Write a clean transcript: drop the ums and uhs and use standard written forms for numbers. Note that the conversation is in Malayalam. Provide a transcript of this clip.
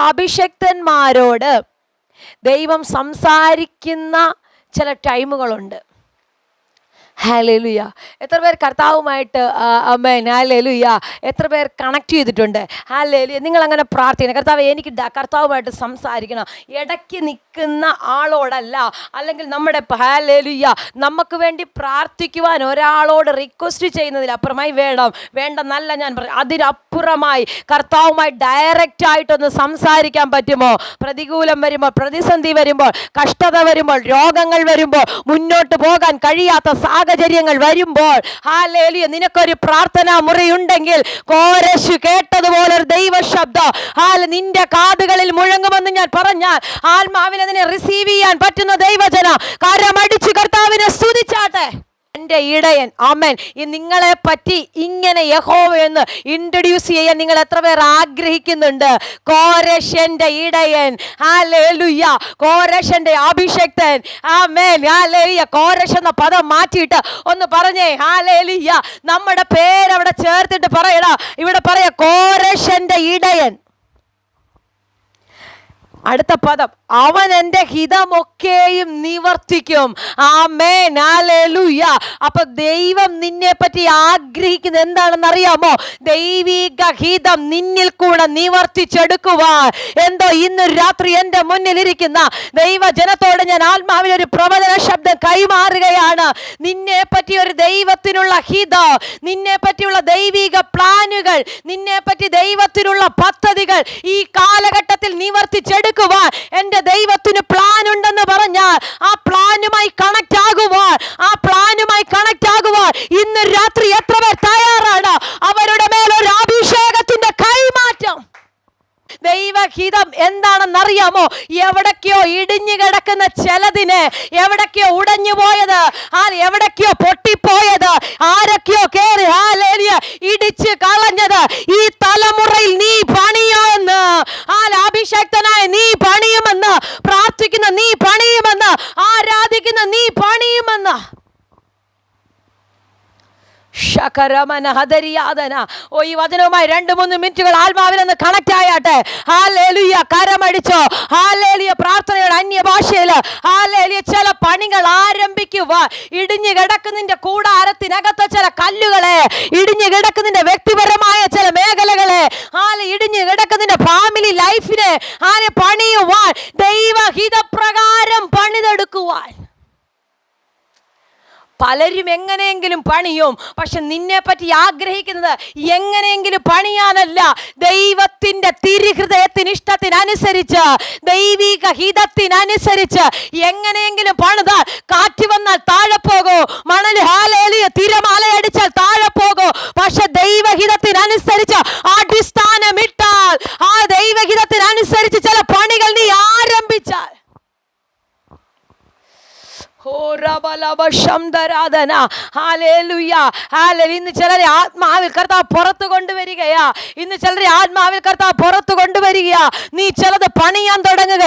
അഭിഷക്തന്മാരോട് ദൈവം സംസാരിക്കുന്ന ചില ടൈമുകളുണ്ട്. ഹല്ലേലൂയ. എത്ര പേർ കർത്താവുമായിട്ട് ആമേൻ ഹല്ലേലൂയ എത്ര പേർ കണക്ട് ചെയ്തിട്ടുണ്ട്? ഹല്ലേലൂയ. നിങ്ങളങ്ങനെ പ്രാർത്ഥിക്കണം, കർത്താവ് എനിക്ക് കർത്താവുമായിട്ട് സംസാരിക്കണം. ഇടയ്ക്ക് നിൽക്കുന്ന ആളോടല്ല, അല്ലെങ്കിൽ നമ്മുടെ ഹല്ലേലൂയ നമുക്ക് വേണ്ടി പ്രാർത്ഥിക്കുവാൻ ഒരാളോട് റിക്വസ്റ്റ് ചെയ്യുന്നതിലപ്പുറമായി വേണ്ടെന്നല്ല ഞാൻ പറഞ്ഞു. അതിനപ്പുറമായി കർത്താവുമായി ഡയറക്റ്റ് ആയിട്ടൊന്ന് സംസാരിക്കാൻ പറ്റുമോ? പ്രതികൂലം വരുമ്പോൾ, പ്രതിസന്ധി വരുമ്പോൾ, കഷ്ടത വരുമ്പോൾ, രോഗങ്ങൾ വരുമ്പോൾ, മുന്നോട്ട് പോകാൻ കഴിയാത്ത സാഹചര്യങ്ങൾ വരുമ്പോൾ ഹല്ലേലൂയ നിനക്കൊരു പ്രാർത്ഥനാ മുറിയുണ്ടെങ്കിൽ കോരശ് കേട്ടതുപോലെ ഒരു ദൈവ ശബ്ദം നിന്റെ കാതുകളിൽ മുഴങ്ങുമെന്ന് ഞാൻ പറഞ്ഞാൽ ആത്മാവിൽ അതിനെ റിസീവ് ചെയ്യാൻ പറ്റുന്ന ദൈവജനം കരമടിച്ച് കർത്താവിനെ സ്തുതിച്ചാട്ടെ. എൻ്റെ ഇടയൻ. ആമേൻ. ഈ നിങ്ങളെ പറ്റി ഇങ്ങനെ യഹോവയെന്ന് ഇൻട്രൊഡ്യൂസ് ചെയ്യാൻ നിങ്ങൾ എത്ര പേർ ആഗ്രഹിക്കുന്നുണ്ട്? കോരശന്റെ ഇടയൻ, ഹല്ലേലൂയ, കോരശന്റെ അഭിഷക്തൻ. Amen hallelujah. കോരശ് എന്ന പദം മാറ്റിയിട്ട് ഒന്ന് പറഞ്ഞേ ഹല്ലേലൂയ. നമ്മുടെ പേരവിടെ ചേർത്തിട്ട് പറയടാ. ഇവിടെ പറയാ കോരശന്റെ ഇടയൻ. അടുത്ത പദം, അവൻ എൻ്റെ ഹിതമൊക്കെയും നിവർത്തിക്കും. Amen hallelujah. അപ്പൊ ദൈവം നിന്നെ പറ്റി ആഗ്രഹിക്കുന്നത് എന്താണെന്ന് അറിയാമോ? ദൈവിക ഹിതം നിന്നിൽ കൂടെ നിവർത്തിച്ചെടുക്കുവാൻ. എന്തോ ഇന്ന് രാത്രി എൻ്റെ മുന്നിലിരിക്കുന്ന ദൈവജനത്തോട് ഞാൻ ആത്മാവിൽ ഒരു പ്രവചന ശബ്ദം കൈമാറുകയാണ്. നിന്നെ പറ്റി ഒരു ദൈവത്തിനുള്ള ഹിതം, നിന്നെ പറ്റിയുള്ള ദൈവിക പ്ലാനുകൾ, നിന്നെ പറ്റി ദൈവത്തിനുള്ള പദ്ധതികൾ ഈ കാലഘട്ടത്തിൽ നിവർത്തിച്ചെടുക്കുവാൻ എൻ്റെ ദൈവത്തിന് പ്ലാൻ ഉണ്ടെന്ന് പറഞ്ഞാൽ ആ പ്ലാനുമായി കണക്ട് ആകുവാൻ ഇന്ന് രാത്രി എത്ര പേർ തയ്യാറാണ്? അവരുടെ മേലൊരു അഭിഷേകത്തിന്റെ കൈമാറ്റം. ദൈവഹിതം എന്താണെന്നറിയാമോ? എവിടൊക്കെയോ ഇടിഞ്ഞു കിടക്കുന്ന ചിലതിനെ, എവിടൊക്കെയോ ഉടഞ്ഞു പോയത്, എവിടൊക്കെയോ പൊട്ടിപ്പോയത്, ആരൊക്കെയോ കേറി ഹല്ലേലൂയ ഇടിച്ച് കളഞ്ഞത് ഈ തലമുറയിൽ നീ പണിയുമെന്ന്, അഭിഷക്തനായ നീ പണിയുമെന്ന്, പ്രാർത്ഥിക്കുന്ന നീ പണിയുമെന്ന്, ആരാധിക്കുന്ന നീ പണിയുമെന്ന്. ഈ വചനവുമായി 2-3 മിനിറ്റുകൾ ആത്മാവിൽ ഒന്ന് കണക്ട് ആയാട്ടെ. ഹല്ലേലൂയ. കരമടിച്ചോ. ഹല്ലേലൂയ. പ്രാർത്ഥനയുടെ അന്യഭാഷയിൽ ഹല്ലേലൂയ ചില പണികൾ ആരംഭിക്കുക. ഇടിഞ്ഞു കിടക്കുന്നതിന്റെ കൂടാരത്തിനകത്തെ ചില കല്ലുകളെ, ഇടിഞ്ഞു കിടക്കുന്നതിന്റെ വ്യക്തിപരമായ ചില മേഖലകളെ, ഇടിഞ്ഞു കിടക്കുന്നതിന്റെ ഫാമിലി ലൈഫിനെ പണിയുവാൻ, ദൈവഹിതപ്രകാരം പണിതെടുക്കുവാൻ. പലരും എങ്ങനെയെങ്കിലും പണിയും. പക്ഷെ നിന്നെ പറ്റി ആഗ്രഹിക്കുന്നത് എങ്ങനെയെങ്കിലും പണിയാനല്ല, ദൈവത്തിന്റെ തിരുഹൃദയത്തിന് ഇഷ്ടത്തിനനുസരിച്ച്, ദൈവിക ഹിതത്തിനനുസരിച്ച് എങ്ങനെയെങ്കിലും പണിതാൽ കാറ്റ് വന്നാൽ താഴെ പോകൂ, മണൽ ഹല്ലേലൂയ തിരമാലയടിച്ചാൽ താഴെ പോകൂ. പക്ഷെ ദൈവഹിതത്തിനനുസരിച്ച് അടിസ്ഥാനമിട്ടാൽ, ആ ദൈവഹിതത്തിനനുസരിച്ച് ചില പണികൾ നീ ആരംഭിച്ചാൽ, ഇന്ന് ചിലരെ ആത്മാവിൽ കർത്താവ് പുറത്തു കൊണ്ടുവരികയാ. നീ ചിലത് പണിയാൻ തുടങ്ങുക.